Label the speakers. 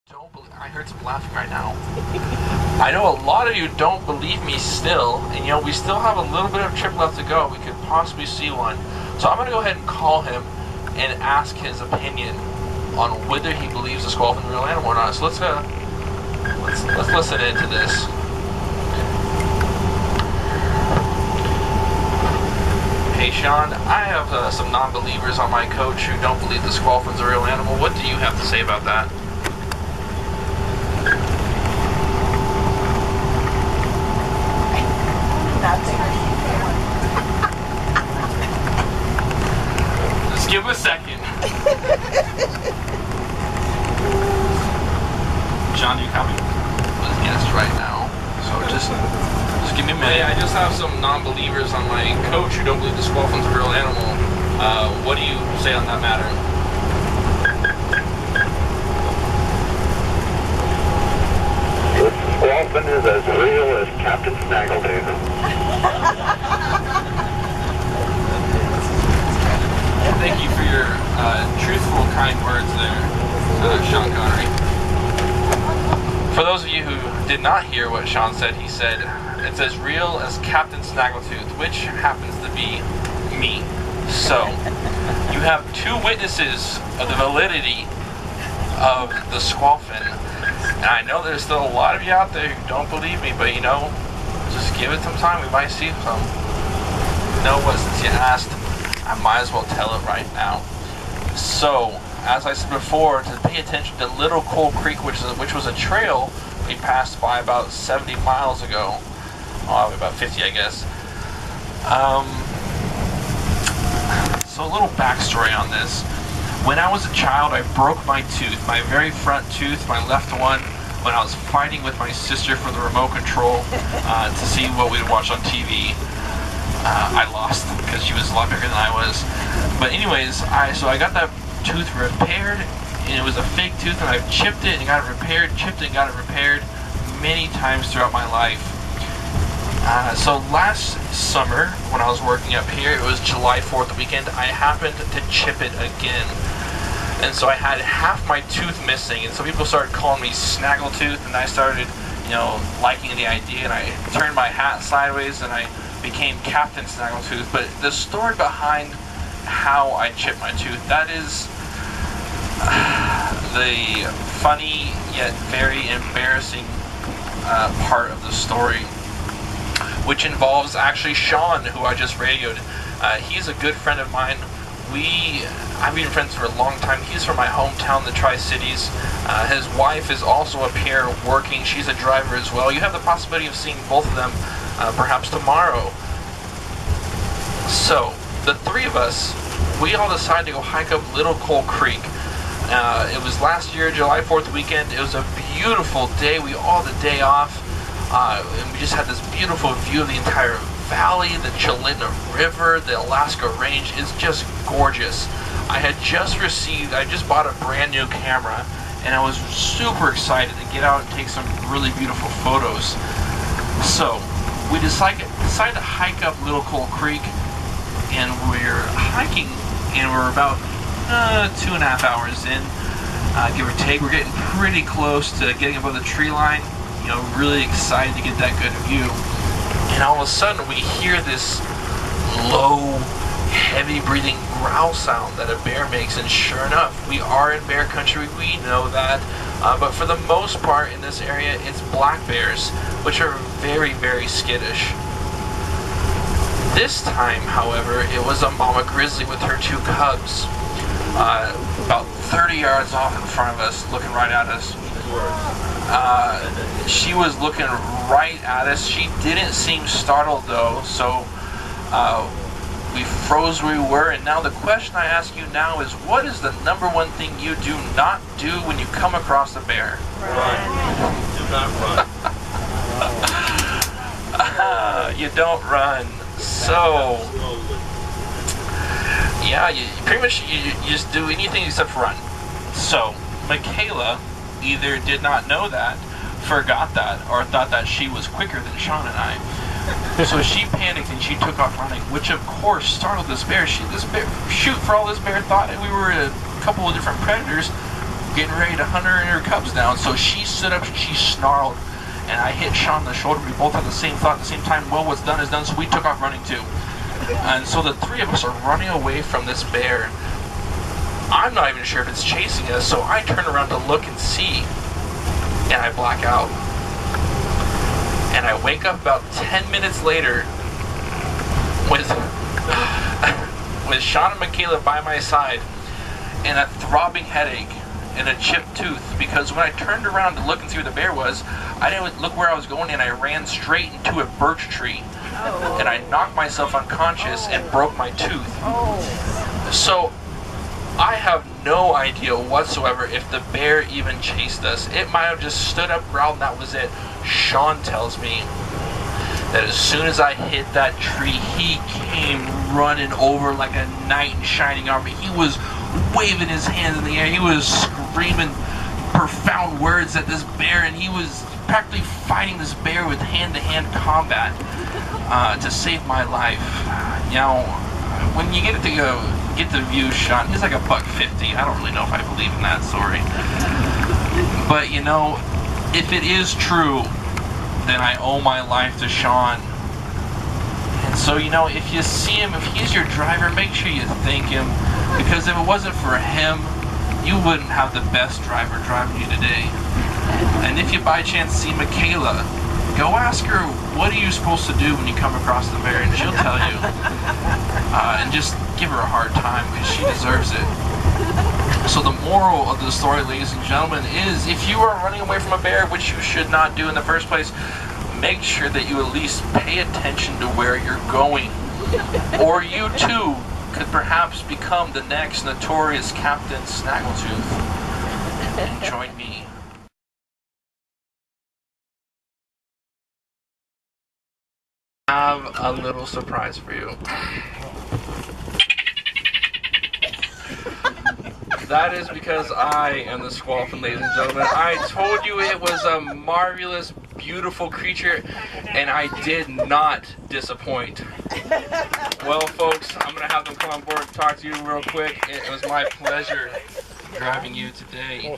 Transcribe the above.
Speaker 1: don't believe, I heard some laughing right now. I know a lot of you don't believe me still, and you know, we still have a little bit of trip left to go. We could possibly see one. So I'm going to go ahead and call him and ask his opinion on whether he believes the squall is a real animal or not. So let's listen into this. Hey Sean, I have some non-believers on my coach who don't believe the squall is a real animal. What do you have to say about that? Just give him a second. John, you coming? Let's guess right now. So just give me a minute. I just have some non-believers on my coach who don't believe the squall is a real animal. What do you say on that matter?
Speaker 2: The squall is as real as Captain Snaggletooth.
Speaker 1: Thank you for your truthful, kind words there, Sean Connery. For those of you who did not hear what Sean said, he said, it's as real as Captain Snaggletooth, which happens to be me. So, you have two witnesses of the validity of the squallfin. And I know there's still a lot of you out there who don't believe me, but you know, just give it some time, we might see some. You know what, since you asked, I might as well tell it right now. So, as I said before, to pay attention to Little Coal Creek, which was a trail we passed by about 70 miles ago. Oh, about 50, I guess. So a little backstory on this. When I was a child, I broke my tooth, my very front tooth, my left one, when I was fighting with my sister for the remote control to see what we'd watch on TV. I lost because she was a lot bigger than I was. But anyways, so I got that tooth repaired, and it was a fake tooth, and I've chipped it and got it repaired, chipped it and got it repaired many times throughout my life. So last summer, when I was working up here, it was July 4th weekend, I happened to chip it again. And so I had half my tooth missing, and so people started calling me Snaggletooth, and I started, you know, liking the idea, and I turned my hat sideways, and I became Captain Snaggletooth. But the story behind how I chipped my tooth, that is the funny yet very embarrassing part of the story, which involves actually Sean, who I just radioed. He's a good friend of mine. I've been friends for a long time. He's from my hometown, the Tri-Cities. His wife is also up here working. She's a driver as well. You have the possibility of seeing both of them perhaps tomorrow. So, the three of us, we all decided to go hike up Little Coal Creek. It was last year, July 4th weekend. It was a beautiful day. We all had the day off. And we just had this beautiful view of the entire valley, the Chalina River, the Alaska Range. It's just gorgeous. I just bought a brand new camera, and I was super excited to get out and take some really beautiful photos. So, we decided to hike up Little Coal Creek, and we're hiking, and we're about 2.5 hours in, give or take. We're getting pretty close to getting above the tree line. You know, really excited to get that good view. And all of a sudden we hear this low, heavy breathing growl sound that a bear makes, and sure enough, we are in bear country, we know that. But for the most part in this area, it's black bears, which are very, very skittish. This time, however, it was a mama grizzly with her two cubs, about 30 yards off in front of us, looking right at us. She was looking right at us. She didn't seem startled though, so we froze where we were. And now the question I ask you now is, what is the number one thing you do not do when you come across a bear?
Speaker 2: Run. Do not run.
Speaker 1: You don't run. So yeah, you pretty much you just do anything except run. So Michaela either did not know that, forgot that, or thought that she was quicker than Sean and I. So she panicked and she took off running, which of course startled this bear. Shoot, for all this bear thought we were a couple of different predators, getting ready to hunt her and her cubs down. So she stood up, she snarled, and I hit Sean in the shoulder. We both had the same thought at the same time. Well, what's done is done, so we took off running too. And so the three of us are running away from this bear. I'm not even sure if it's chasing us, so I turn around to look and see, and I black out. And I wake up about 10 minutes later with Sean and Michaela by my side and a throbbing headache and a chipped tooth, because when I turned around to look and see where the bear was, I didn't look where I was going, and I ran straight into a birch tree. And I knocked myself unconscious and broke my tooth. So I have no idea whatsoever if the bear even chased us. It might have just stood up, growled, and that was it. Sean tells me that as soon as I hit that tree, he came running over like a knight in shining armor. He was waving his hands in the air. He was screaming profound words at this bear, and he was practically fighting this bear with hand-to-hand combat to save my life. You know, when you get the view shot, he's like $150. I don't really know if I believe in that story, but you know, if it is true, then I owe my life to Sean. And so, you know, if you see him, if he's your driver, make sure you thank him, because if it wasn't for him, you wouldn't have the best driver driving you today. And if you by chance see Michaela, go ask her, what are you supposed to do when you come across the bear, and she'll tell you. And just give her a hard time, because she deserves it. So the moral of the story, ladies and gentlemen, is if you are running away from a bear, which you should not do in the first place, make sure that you at least pay attention to where you're going. Or you too could perhaps become the next notorious Captain Snaggletooth. And join me. I have a little surprise for you. That is because I am the Squalfin, ladies and gentlemen. I told you it was a marvelous, beautiful creature, and I did not disappoint. Well, folks, I'm going to have them come on board and talk to you real quick. It was my pleasure driving you today.